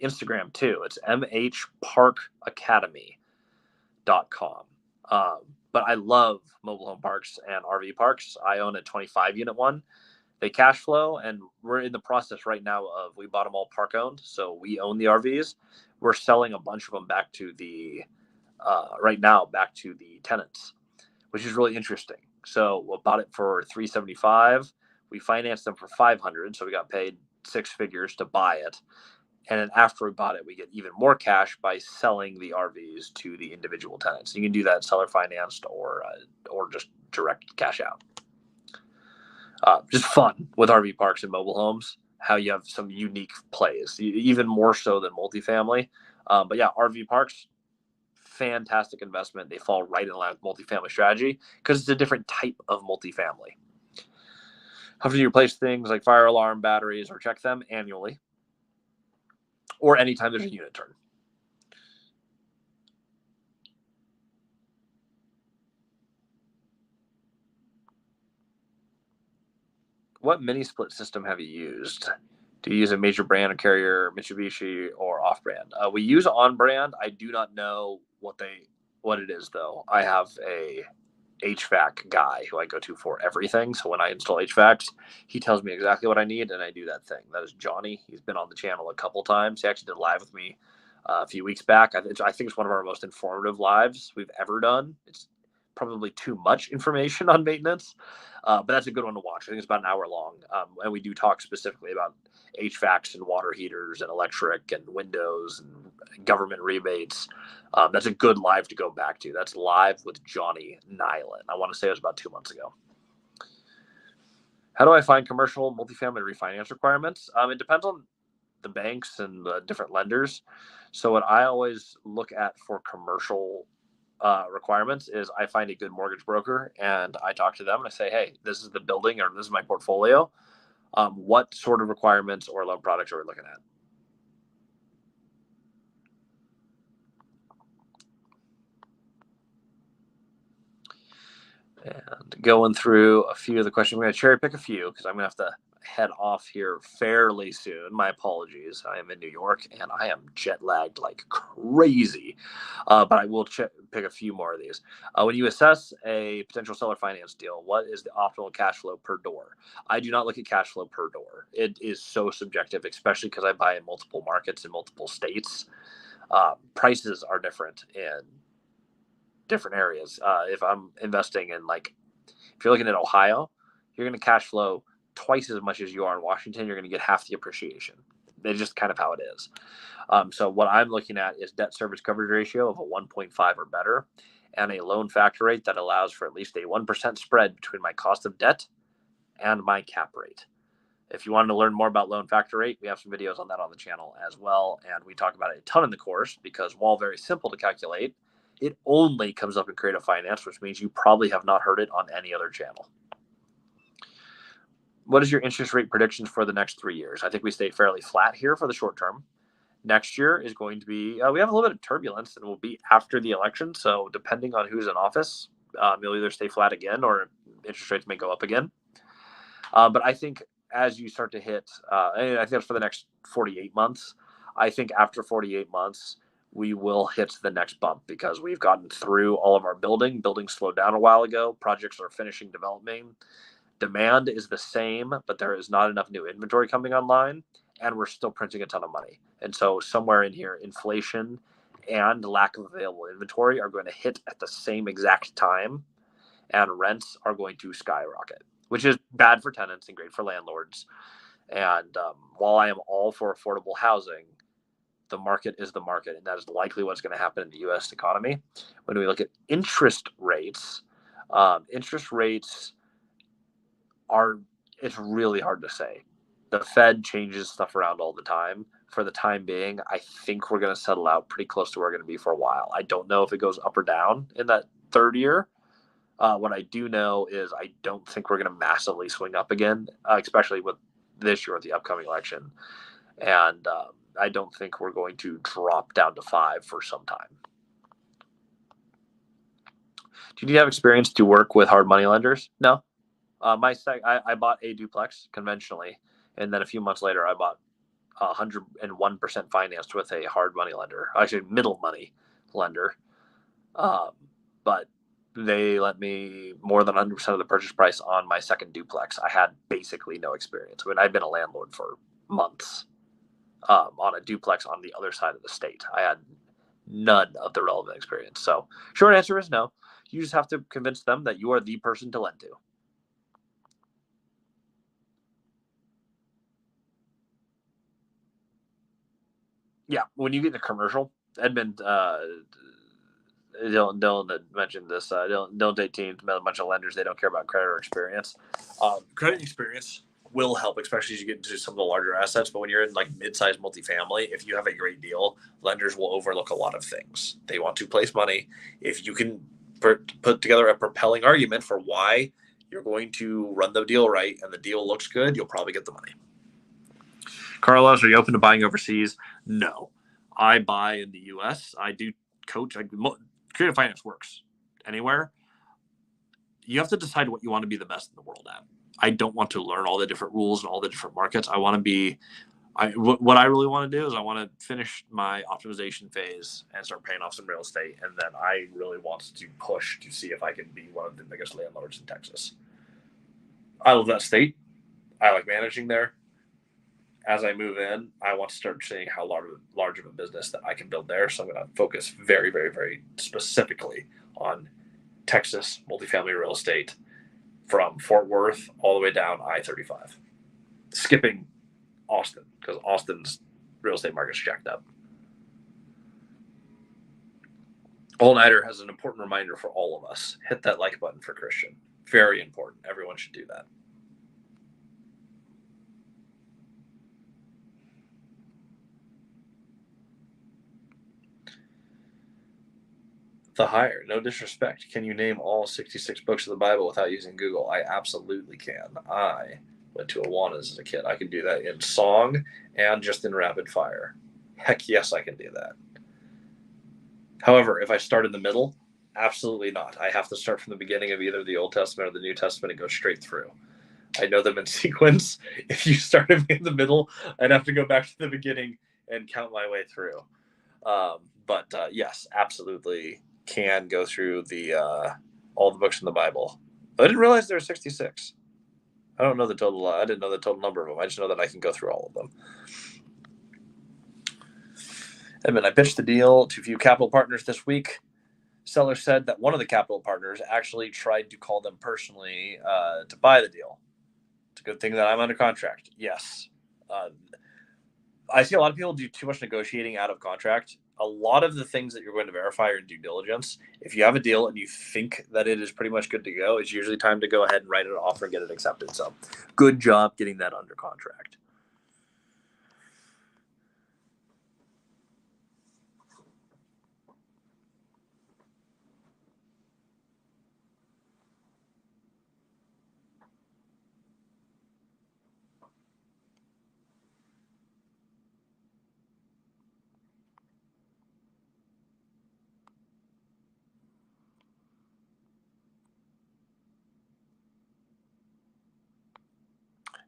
Instagram too. It's mhparkacademy.com. But I love mobile home parks and RV parks. I own a 25 unit one. They cash flow, and we're in the process right now of, we bought them all park owned, so we own the RVs. We're selling a bunch of them back to the tenants, which is really interesting. So we bought it for $375. We financed them for $500, so we got paid six figures to buy it. And then after we bought it, we get even more cash by selling the RVs to the individual tenants. You can do that seller financed or just direct cash out. Just fun with RV parks and mobile homes, how you have some unique plays, even more so than multifamily. But yeah, RV parks, fantastic investment. They fall right in line with multifamily strategy because it's a different type of multifamily. How do you replace things like fire alarm, batteries, or check them annually, or anytime there's a unit turn? What mini split system have you used? Do you use a major brand or carrier, Mitsubishi, or off-brand? We use on-brand. I do not know what it is though. I have a HVAC guy who I go to for everything. So when I install HVACs, he tells me exactly what I need, and I do that thing. That is Johnny. He's been on the channel a couple times. He actually did live with me a few weeks back. I think it's one of our most informative lives we've ever done. It's probably too much information on maintenance, but that's a good one to watch. I think it's about an hour long, and we do talk specifically about HVACs and water heaters and electric and windows and government rebates. That's a good live to go back to. That's live with Johnny Nyland. I want to say it was about 2 months ago. How do I find commercial multifamily refinance requirements? It depends on the banks and the different lenders. So what I always look at for commercial requirements is I find a good mortgage broker and I talk to them and I say, hey, this is the building or this is my portfolio. What sort of requirements or loan products are we looking at? And going through a few of the questions, we're going to cherry pick a few because I'm going to have to head off here fairly soon. My apologies. I am in New York and I am jet lagged like crazy. But I will pick a few more of these. When you assess a potential seller finance deal, what is the optimal cash flow per door? I do not look at cash flow per door. It is so subjective, especially because I buy in multiple markets in multiple states. Prices are different in different areas. If I'm investing in, like, if you're looking at Ohio, you're going to cash flow twice as much as you are in Washington. You're going to get half the appreciation. It's just kind of how it is. So what I'm looking at is debt service coverage ratio of a 1.5 or better, and a loan factor rate that allows for at least a 1% spread between my cost of debt and my cap rate. If you wanted to learn more about loan factor rate, we have some videos on that on the channel as well. And we talk about it a ton in the course because while very simple to calculate, it only comes up in creative finance, which means you probably have not heard it on any other channel. What is your interest rate predictions for the next 3 years? I think we stay fairly flat here for the short term. Next year is going to be, we have a little bit of turbulence, and it will be after the election. So depending on who's in office, you'll either stay flat again or interest rates may go up again. But I think as you start to hit, I think that's for the next 48 months. I think after 48 months, we will hit the next bump because we've gotten through all of our building. Building slowed down a while ago. Projects are finishing developing. Demand is the same, but there is not enough new inventory coming online, and we're still printing a ton of money. And so somewhere in here, inflation and lack of available inventory are going to hit at the same exact time, and rents are going to skyrocket, which is bad for tenants and great for landlords. And while I am all for affordable housing, the market is the market, and that is likely what's going to happen in the U.S. economy. When we look at interest rates it's really hard to say. The Fed changes stuff around all the time. For the time being, I think we're going to settle out pretty close to where we're going to be for a while. I don't know if it goes up or down in that third year. What I do know is I don't think we're going to massively swing up again, especially with this year with the upcoming election. And I don't think we're going to drop down to 5 for some time. Do you need to have experience to work with hard money lenders? No. I bought a duplex conventionally, and then a few months later, I bought 101% financed with a hard money lender, actually middle money lender. But they lent me more than 100% of the purchase price on my second duplex. I had basically no experience. I mean, I've been a landlord for months on a duplex on the other side of the state. I had none of the relevant experience. So short answer is no. You just have to convince them that you are the person to lend to. Yeah, when you get the commercial, Edmund, Dylan had mentioned this. Dylan's 18, met a bunch of lenders. They don't care about credit or experience. Credit experience will help, especially as you get into some of the larger assets. But when you're in like mid-sized multifamily, if you have a great deal, lenders will overlook a lot of things. They want to place money. If you can put together a propelling argument for why you're going to run the deal right and the deal looks good, you'll probably get the money. Carlos, are you open to buying overseas? No. I buy in the U.S. I do coach. Creative finance works anywhere. You have to decide what you want to be the best in the world at. I don't want to learn all the different rules and all the different markets. I want to be what I really want to do is I want to finish my optimization phase and start paying off some real estate. And then I really want to push to see if I can be one of the biggest landlords in Texas. I love that state. I like managing there. As I move in, I want to start seeing how large of a business that I can build there. So I'm going to focus very, very, very specifically on Texas multifamily real estate from Fort Worth all the way down I-35, skipping Austin because Austin's real estate market's jacked up. All Nighter has an important reminder for all of us. Hit that like button for Christian. Very important. Everyone should do that. The Hire, no disrespect. Can you name all 66 books of the Bible without using Google? I absolutely can. I went to Awanas as a kid. I can do that in song and just in rapid fire. Heck yes, I can do that. However, if I start in the middle, absolutely not. I have to start from the beginning of either the Old Testament or the New Testament and go straight through. I know them in sequence. If you started me in the middle, I'd have to go back to the beginning and count my way through. But yes, absolutely can go through the all the books in the Bible. I didn't realize there were 66. I don't know the total. I didn't know the total number of them. I just know that I can go through all of them. Edmund, I pitched the deal to a few capital partners this week. Seller said that one of the capital partners actually tried to call them personally to buy the deal. It's a good thing that I'm under contract. Yes. I see a lot of people do too much negotiating out of contract. A lot of the things that you're going to verify are in due diligence. If you have a deal and you think that it is pretty much good to go, it's usually time to go ahead and write an offer and get it accepted. So good job getting that under contract.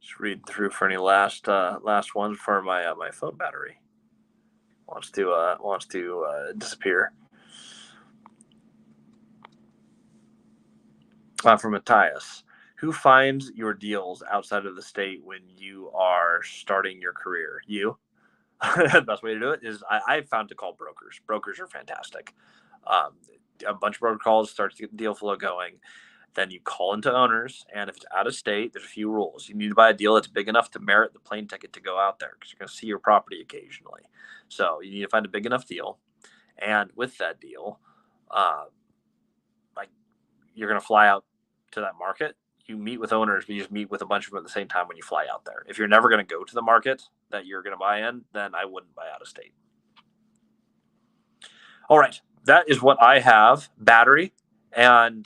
Just reading through for any last ones for my phone battery wants to disappear. From Matthias, who finds your deals outside of the state when you are starting your career? You. The best way to do it is I've found to call brokers. Brokers are fantastic. A bunch of broker calls starts to get the deal flow going. Then you call into owners, and if it's out of state, there's a few rules. You need to buy a deal that's big enough to merit the plane ticket to go out there because you're going to see your property occasionally. So you need to find a big enough deal, and with that deal, like you're going to fly out to that market. You meet with owners, but you just meet with a bunch of them at the same time when you fly out there. If you're never going to go to the market that you're going to buy in, then I wouldn't buy out of state. All right, that is what I have. Battery and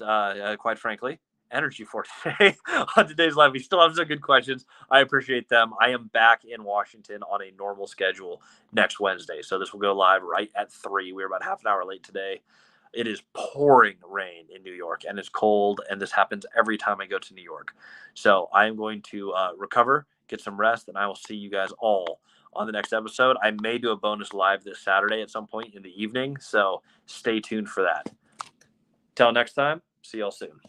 quite frankly, energy for today on today's live. We still have some good questions. I appreciate them. I am back in Washington on a normal schedule next Wednesday. So this will go live right at 3. We're about half an hour late today. It is pouring rain in New York and it's cold. And this happens every time I go to New York. So I am going to recover, get some rest, and I will see you guys all on the next episode. I may do a bonus live this Saturday at some point in the evening. So stay tuned for that. Till next time, see y'all soon.